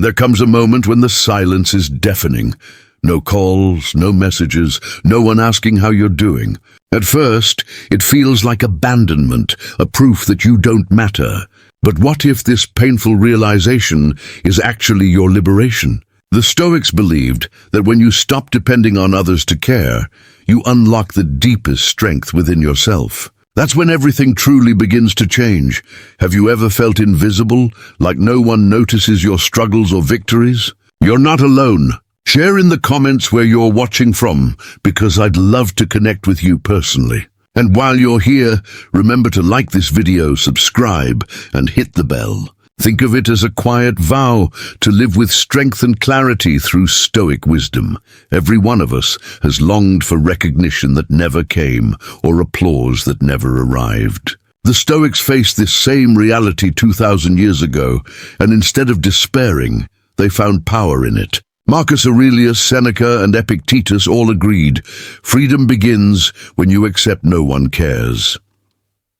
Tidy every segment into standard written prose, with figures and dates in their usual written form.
There comes a moment when the silence is deafening. No calls, no messages, no one asking how you're doing. At first, it feels like abandonment, a proof that you don't matter. But what if this painful realization is actually your liberation? The Stoics believed that when you stop depending on others to care, you unlock the deepest strength within yourself. That's when everything truly begins to change. Have you ever felt invisible, like no one notices your struggles or victories? You're not alone. Share in the comments where you're watching from, because I'd love to connect with you personally. And while you're here, remember to like this video, subscribe, and hit the bell. Think of it as a quiet vow to live with strength and clarity through Stoic wisdom. Every one of us has longed for recognition that never came, or applause that never arrived. The Stoics faced this same reality 2,000 years ago, and instead of despairing, they found power in it. Marcus Aurelius, Seneca, and Epictetus all agreed, freedom begins when you accept no one cares.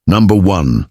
Number 1.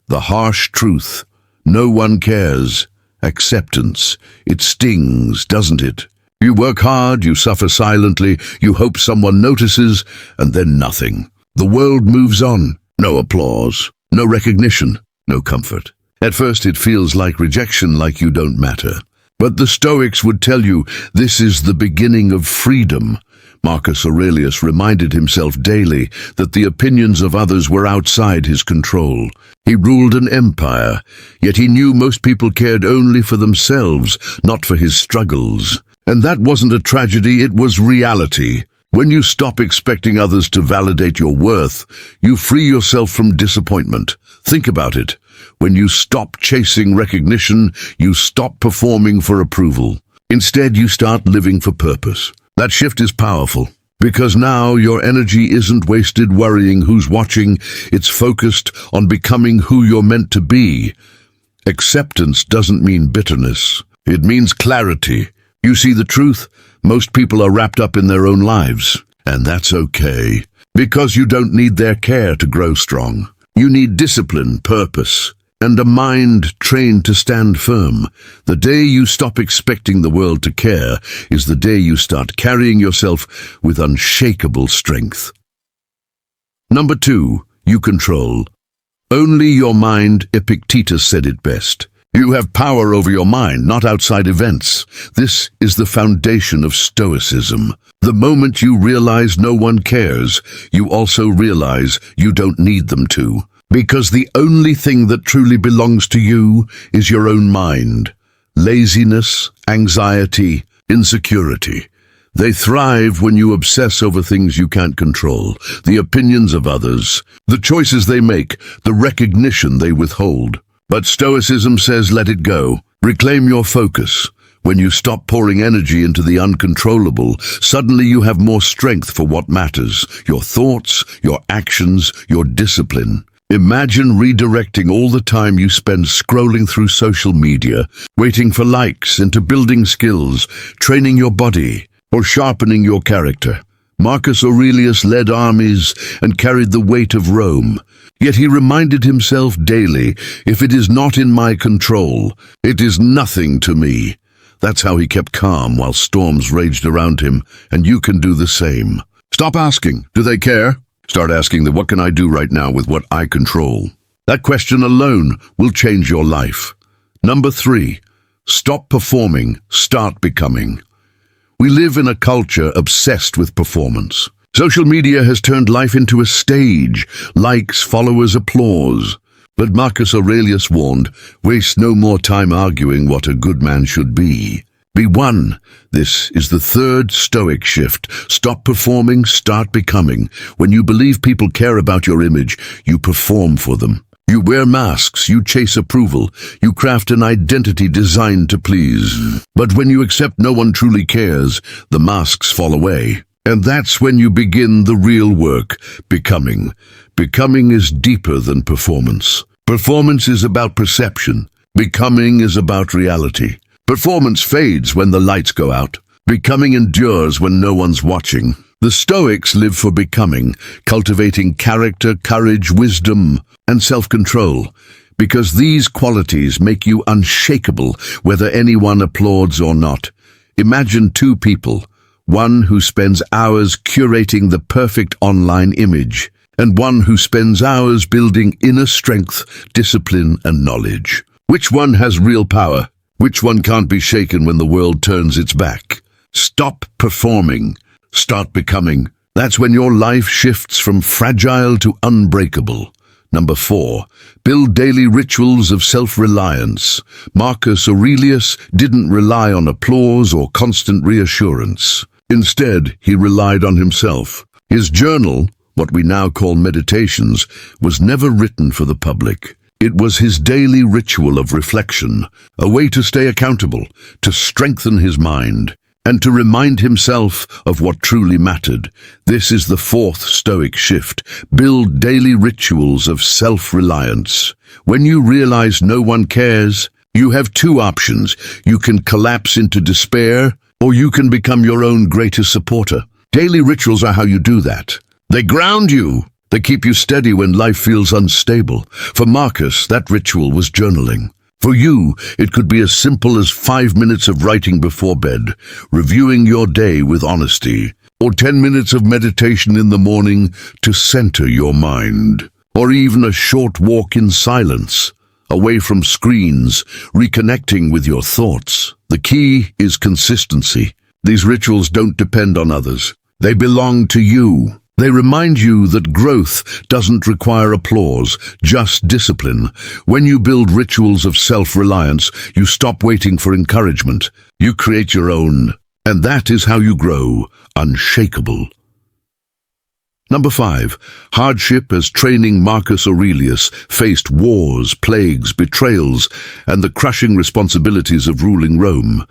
The harsh truth. No one cares. Acceptance. It stings, doesn't it? You work hard, you suffer silently, you hope someone notices, and then nothing. The world moves on. No applause, no recognition, no comfort. At first it feels like rejection, like you don't matter. But the Stoics would tell you this is the beginning of freedom. Marcus Aurelius reminded himself daily that the opinions of others were outside his control. He ruled an empire, yet he knew most people cared only for themselves, not for his struggles. And that wasn't a tragedy, it was reality. When you stop expecting others to validate your worth, you free yourself from disappointment. Think about it. When you stop chasing recognition, you stop performing for approval. Instead, you start living for purpose. That shift is powerful, because now your energy isn't wasted worrying who's watching, it's focused on becoming who you're meant to be. Acceptance doesn't mean bitterness. It means clarity. You see the truth? Most people are wrapped up in their own lives, and that's okay, because you don't need their care to grow strong. You need discipline, purpose, and a mind trained to stand firm. The day you stop expecting the world to care is the day you start carrying yourself with unshakable strength. Number 2, you control. Only your mind. Epictetus said it best. You have power over your mind, not outside events. This is the foundation of Stoicism. The moment you realize no one cares, you also realize you don't need them to. Because the only thing that truly belongs to you is your own mind. Laziness, anxiety, insecurity. They thrive when you obsess over things you can't control, the opinions of others, the choices they make, the recognition they withhold. But Stoicism says let it go. Reclaim your focus. When you stop pouring energy into the uncontrollable, suddenly you have more strength for what matters, your thoughts, your actions, your discipline. Imagine redirecting all the time you spend scrolling through social media, waiting for likes, into building skills, training your body, or sharpening your character. Marcus Aurelius led armies and carried the weight of Rome. Yet he reminded himself daily, if it is not in my control, it is nothing to me. That's how he kept calm while storms raged around him, and you can do the same. Stop asking, do they care? Start asking what can I do right now with what I control? That question alone will change your life. Number 3, stop performing, start becoming. We live in a culture obsessed with performance. Social media has turned life into a stage, likes, followers, applause. But Marcus Aurelius warned, waste no more time arguing what a good man should be. Be one. This is the 3rd Stoic shift. Stop performing, start becoming. When you believe people care about your image, you perform for them. You wear masks, you chase approval, you craft an identity designed to please. But when you accept no one truly cares, the masks fall away. And that's when you begin the real work, becoming. Becoming is deeper than performance. Performance is about perception. Becoming is about reality. Performance fades when the lights go out. Becoming endures when no one's watching. The Stoics live for becoming, cultivating character, courage, wisdom, and self-control. because these qualities make you unshakable whether anyone applauds or not. Imagine two people, one who spends hours curating the perfect online image, and one who spends hours building inner strength, discipline, and knowledge. Which one has real power? Which one can't be shaken when the world turns its back? Stop performing. Start becoming. That's when your life shifts from fragile to unbreakable. Number 4, build daily rituals of self-reliance. Marcus Aurelius didn't rely on applause or constant reassurance. Instead, he relied on himself. His journal, what we now call meditations, was never written for the public. It was his daily ritual of reflection, a way to stay accountable, to strengthen his mind, and to remind himself of what truly mattered. This is the 4th Stoic shift. Build daily rituals of self-reliance. When you realize no one cares, you have two options. You can collapse into despair, or you can become your own greatest supporter. Daily rituals are how you do that. They ground you. They keep you steady when life feels unstable. For Marcus, that ritual was journaling. For you, it could be as simple as 5 minutes of writing before bed, reviewing your day with honesty, or 10 minutes of meditation in the morning to center your mind, or even a short walk in silence, away from screens, reconnecting with your thoughts. The key is consistency. These rituals don't depend on others. They belong to you. They remind you that growth doesn't require applause, just discipline. When you build rituals of self-reliance, you stop waiting for encouragement. You create your own, and that is how you grow, unshakable. Number 5, hardship as training. Marcus Aurelius faced wars, plagues, betrayals, and the crushing responsibilities of ruling Rome.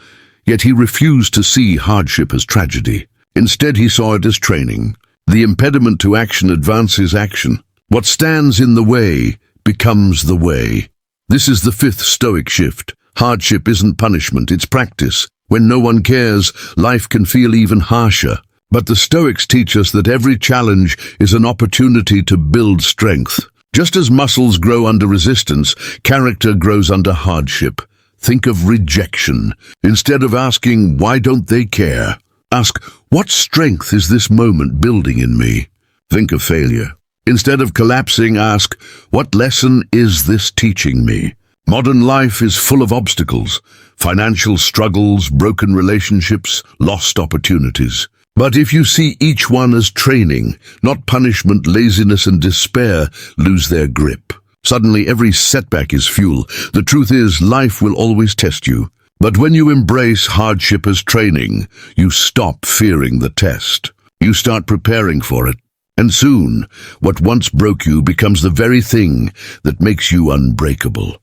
Yet he refused to see hardship as tragedy. Instead, he saw it as training. The impediment to action advances action. What stands in the way becomes the way. This is the 5th Stoic shift. Hardship isn't punishment, it's practice. When no one cares, life can feel even harsher. But the Stoics teach us that every challenge is an opportunity to build strength. Just as muscles grow under resistance, character grows under hardship. Think of rejection. Instead of asking, why don't they care? Ask, what strength is this moment building in me? Think of failure. Instead of collapsing, ask, what lesson is this teaching me? Modern life is full of obstacles, financial struggles, broken relationships, lost opportunities. But if you see each one as training, not punishment, laziness and despair lose their grip. Suddenly every setback is fuel. The truth is, life will always test you. But when you embrace hardship as training, you stop fearing the test. You start preparing for it. And soon, what once broke you becomes the very thing that makes you unbreakable.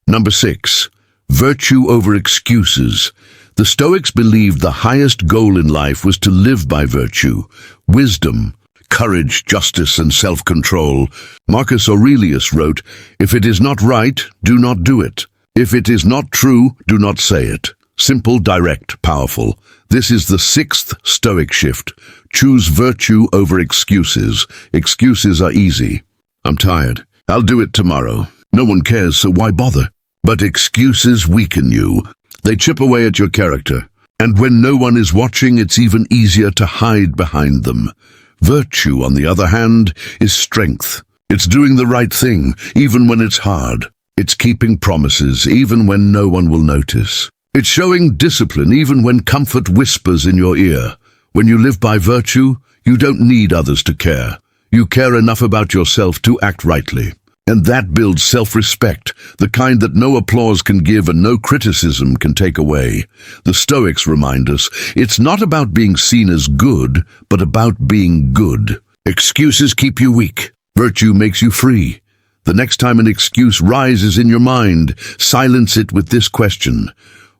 Number 6, virtue over excuses. The Stoics believed the highest goal in life was to live by virtue, wisdom, courage, justice, and self-control. Marcus Aurelius wrote, if it is not right, do not do it. If it is not true, do not say it. Simple, direct, powerful. This is the 6th Stoic shift. Choose virtue over excuses. Excuses are easy. I'm tired. I'll do it tomorrow. No one cares, so why bother? But excuses weaken you. They chip away at your character. And when no one is watching, it's even easier to hide behind them. Virtue, on the other hand, is strength. It's doing the right thing, even when it's hard. It's keeping promises, even when no one will notice. It's showing discipline, even when comfort whispers in your ear. When you live by virtue, you don't need others to care. You care enough about yourself to act rightly. And that builds self-respect, the kind that no applause can give and no criticism can take away. The Stoics remind us, it's not about being seen as good, but about being good. Excuses keep you weak. Virtue makes you free. The next time an excuse rises in your mind, silence it with this question.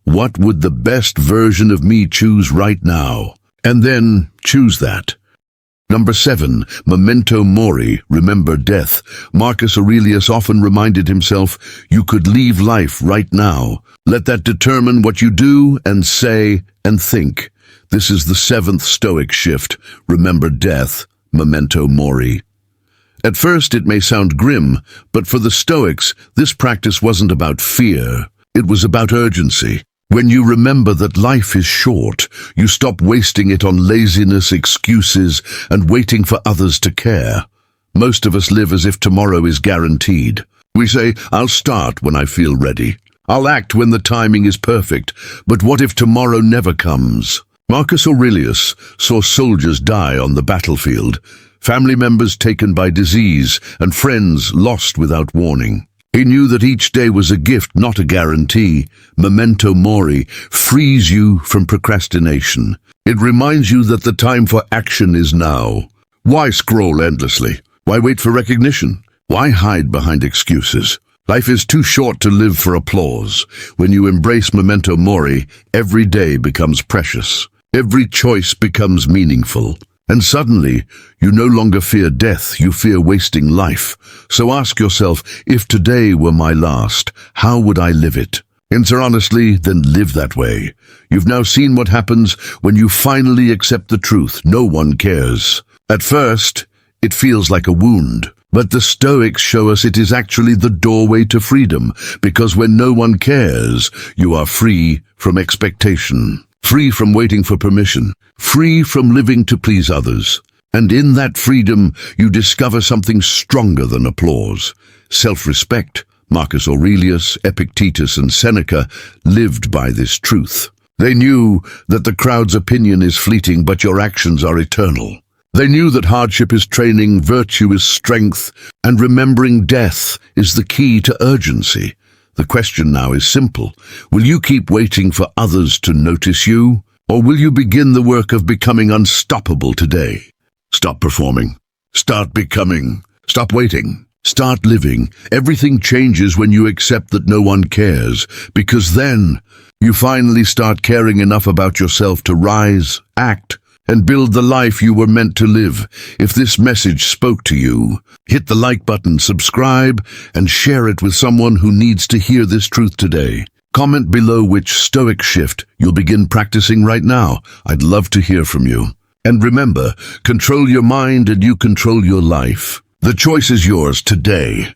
What would the best version of me choose right now? And then choose that. Number 7, Memento mori, remember death. Marcus Aurelius often reminded himself, you could leave life right now. Let that determine what you do and say and think. This is the 7th Stoic shift. Remember death, memento mori. At first it may sound grim, but for the Stoics, this practice wasn't about fear. It was about urgency. When you remember that life is short, you stop wasting it on laziness, excuses, and waiting for others to care. Most of us live as if tomorrow is guaranteed. We say, I'll start when I feel ready. I'll act when the timing is perfect. But what if tomorrow never comes? Marcus Aurelius saw soldiers die on the battlefield, family members taken by disease, and friends lost without warning. He knew that each day was a gift, not a guarantee. Memento mori frees you from procrastination. It reminds you that the time for action is now. Why scroll endlessly? Why wait for recognition? Why hide behind excuses? Life is too short to live for applause. When you embrace memento mori, every day becomes precious. Every choice becomes meaningful. And suddenly, you no longer fear death, you fear wasting life. So ask yourself, if today were my last, how would I live it? Answer honestly, then live that way. You've now seen what happens when you finally accept the truth. No one cares. At first, it feels like a wound. But the Stoics show us it is actually the doorway to freedom, because when no one cares, you are free from expectation. Free from waiting for permission, free from living to please others. And in that freedom, you discover something stronger than applause. Self-respect. Marcus Aurelius, Epictetus, and Seneca lived by this truth. They knew that the crowd's opinion is fleeting, but your actions are eternal. They knew that hardship is training, virtue is strength, and remembering death is the key to urgency. The question now is simple. Will you keep waiting for others to notice you? Or will you begin the work of becoming unstoppable today? Stop performing. Start becoming. Stop waiting. Start living. Everything changes when you accept that no one cares, because then you finally start caring enough about yourself to rise, act, and build the life you were meant to live. If this message spoke to you, hit the like button, subscribe, and share it with someone who needs to hear this truth today. Comment below which Stoic shift you'll begin practicing right now. I'd love to hear from you. And remember, control your mind and you control your life. The choice is yours today.